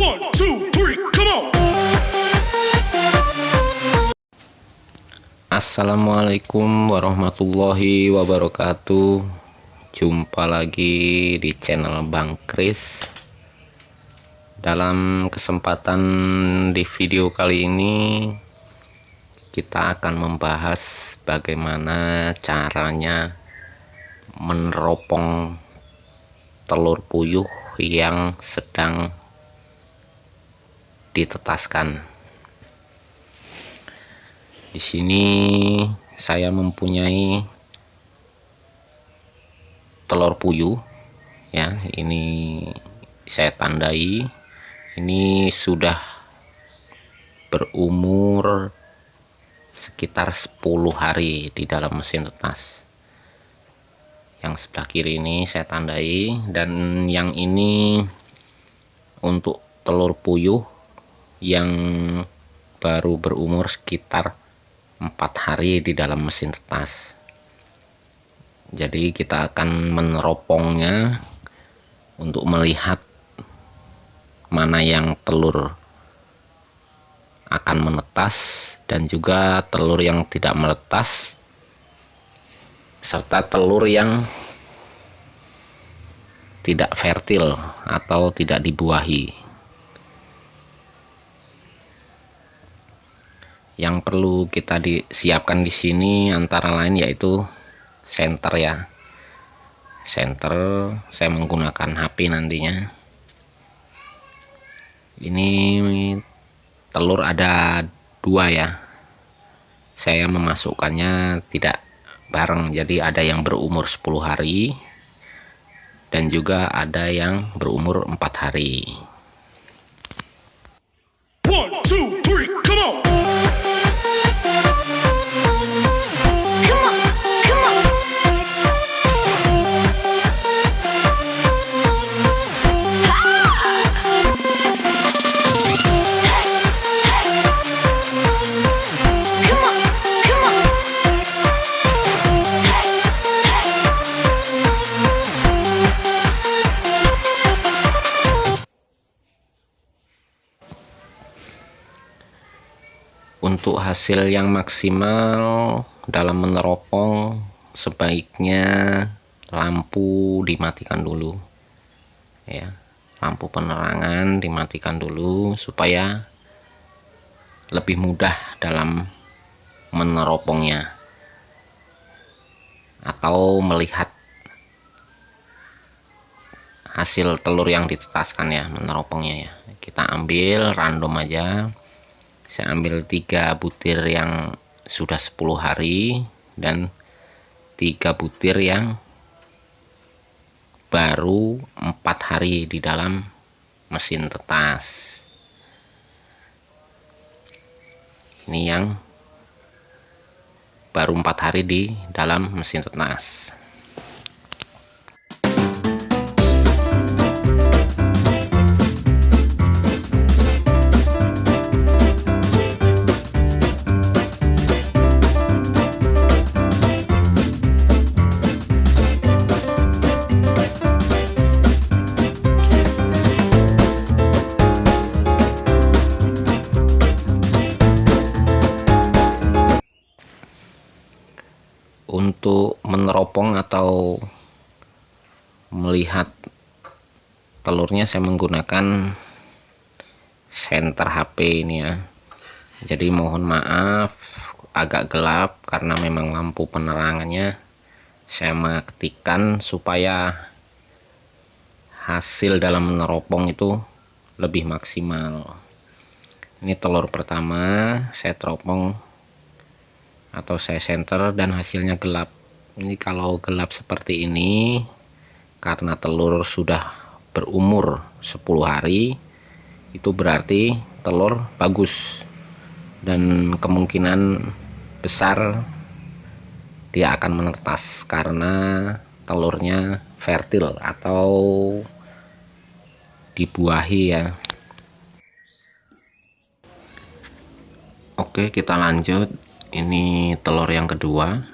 One, two, three, come on. Assalamualaikum warahmatullahi wabarakatuh. Jumpa lagi di channel Bang Kris. Dalam kesempatan di video kali ini kita akan membahas bagaimana caranya meneropong telur puyuh yang sedang ditetaskan. Di sini saya mempunyai telur puyuh ya, ini saya tandai, ini sudah berumur sekitar 10 hari di dalam mesin tetas. Yang sebelah kiri ini saya tandai, dan yang ini untuk telur puyuh yang baru berumur sekitar 4 hari di dalam mesin tetas. Jadi kita akan meneropongnya untuk melihat mana yang telur akan menetas dan juga telur yang tidak menetas, serta telur yang tidak fertil atau tidak dibuahi. Yang perlu kita disiapkan di sini antara lain yaitu senter ya. Senter saya menggunakan HP nantinya. Ini telur ada 2 ya. Saya memasukkannya tidak bareng, jadi ada yang berumur 10 hari dan juga ada yang berumur 4 hari. One, two, three, come on. Untuk hasil yang maksimal dalam meneropong, sebaiknya lampu dimatikan dulu ya, lampu penerangan dimatikan dulu supaya lebih mudah dalam meneropongnya atau melihat hasil telur yang ditetaskan ya, meneropongnya ya. Kita ambil random aja. Saya ambil 3 butir yang sudah 10 hari dan 3 butir yang baru 4 hari di dalam mesin tetas. Ini yang baru 4 hari di dalam mesin tetas. Untuk meneropong atau melihat telurnya saya menggunakan senter HP ini ya. Jadi mohon maaf agak gelap karena memang lampu penerangannya saya matikan supaya hasil dalam meneropong itu lebih maksimal. Ini telur pertama saya teropong atau saya senter dan hasilnya gelap. Ini kalau gelap seperti ini karena telur sudah berumur 10 hari, itu berarti telur bagus dan kemungkinan besar dia akan menetas karena telurnya fertil atau dibuahi ya. Oke, kita lanjut. Ini telur yang kedua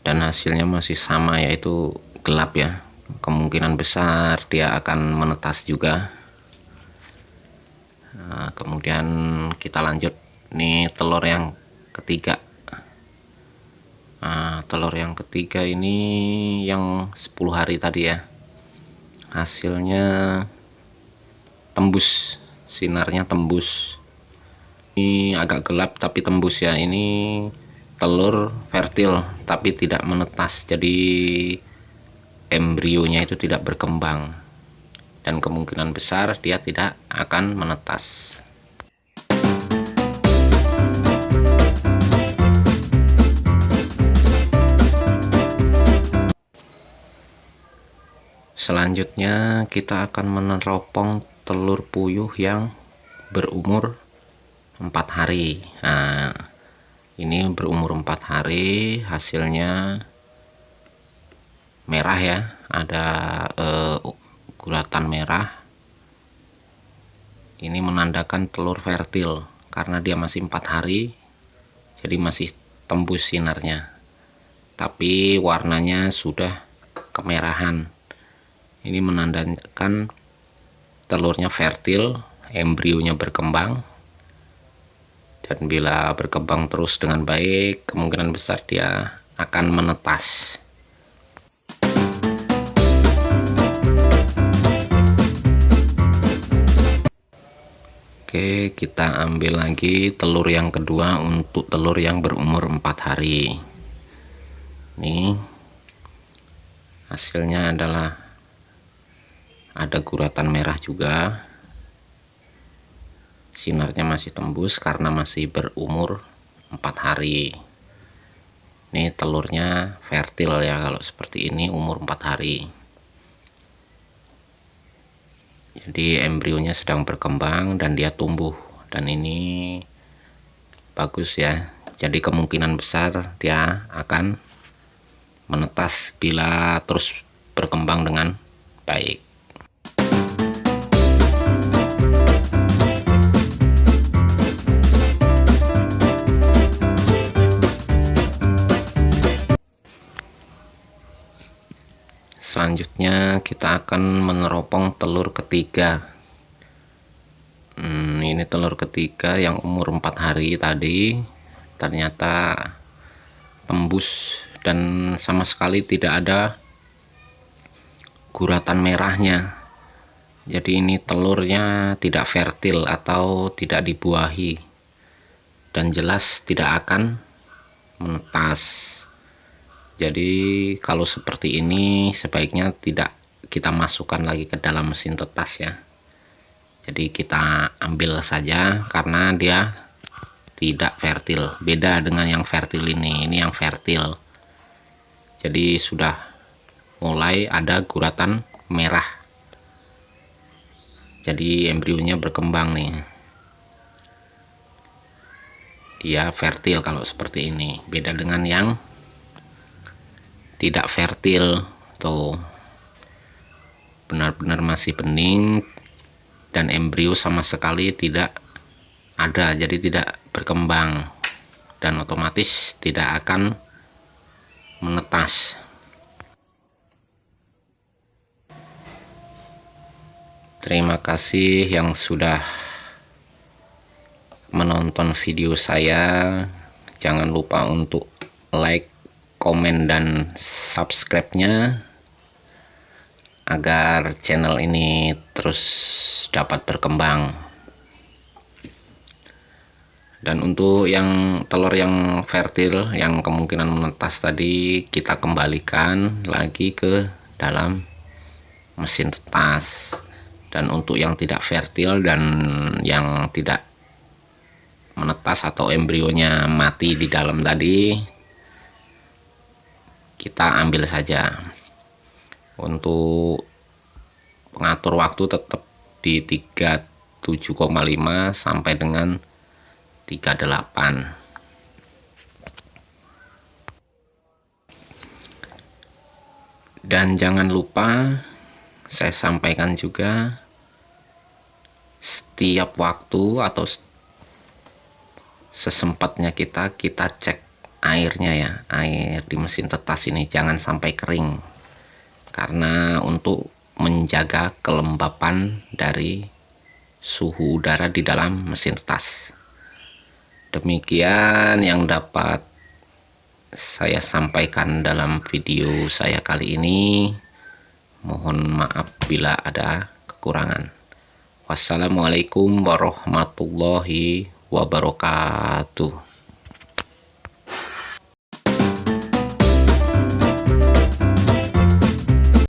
dan hasilnya masih sama, yaitu gelap ya. Kemungkinan besar dia akan menetas juga. Nah, kemudian kita lanjut nih telur yang ketiga. Nah, telur yang ketiga ini yang 10 hari tadi ya, hasilnya tembus, sinarnya tembus. Ini agak gelap tapi tembus ya. Ini telur fertil tapi tidak menetas, jadi embrionya itu tidak berkembang dan kemungkinan besar dia tidak akan menetas. Selanjutnya kita akan meneropong telur puyuh yang berumur 4 hari. Nah, ini berumur 4 hari, hasilnya merah ya, ada guratan merah. Ini menandakan telur fertil karena dia masih 4 hari, jadi masih tembus sinarnya, tapi warnanya sudah kemerahan. Ini menandakan telurnya fertil, embrionya berkembang, dan bila berkembang terus dengan baik, kemungkinan besar dia akan menetas. Oke, kita ambil lagi telur yang kedua untuk telur yang berumur 4 hari. Nih, hasilnya adalah ada guratan merah juga. Sinarnya masih tembus karena masih berumur 4 hari. Ini telurnya fertil ya, kalau seperti ini umur 4 hari. Jadi embrionya sedang berkembang dan dia tumbuh, dan ini bagus ya. Jadi kemungkinan besar dia akan menetas bila terus berkembang dengan baik. Selanjutnya kita akan meneropong telur ketiga. Ini telur ketiga yang umur 4 hari tadi ternyata tembus dan sama sekali tidak ada guratan merahnya. Jadi ini telurnya tidak fertil atau tidak dibuahi, dan jelas tidak akan menetas. Jadi kalau seperti ini sebaiknya tidak kita masukkan lagi ke dalam mesin tetas ya. Jadi kita ambil saja karena dia tidak fertil. Beda dengan yang fertil ini yang fertil. Jadi sudah mulai ada guratan merah. Jadi embrionya berkembang nih. Dia fertil kalau seperti ini. Beda dengan yang tidak fertil, tuh benar-benar masih bening dan embrio sama sekali tidak ada, jadi tidak berkembang dan otomatis tidak akan menetas. Terima kasih yang sudah menonton video saya. Jangan lupa untuk like, komen, dan subscribe-nya agar channel ini terus dapat berkembang. Dan untuk yang telur yang fertil yang kemungkinan menetas tadi, kita kembalikan lagi ke dalam mesin tetas. Dan untuk yang tidak fertil dan yang tidak menetas atau embrionya mati di dalam tadi, kita ambil saja. Untuk pengatur waktu tetap di 37,5 sampai dengan 38. Dan jangan lupa saya sampaikan juga, setiap waktu atau sesempatnya kita cek airnya ya, air di mesin tetas ini jangan sampai kering, karena untuk menjaga kelembapan dari suhu udara di dalam mesin tas. Demikian yang dapat saya sampaikan dalam video saya kali ini. Mohon maaf bila ada kekurangan. Wassalamualaikum warahmatullahi wabarakatuh.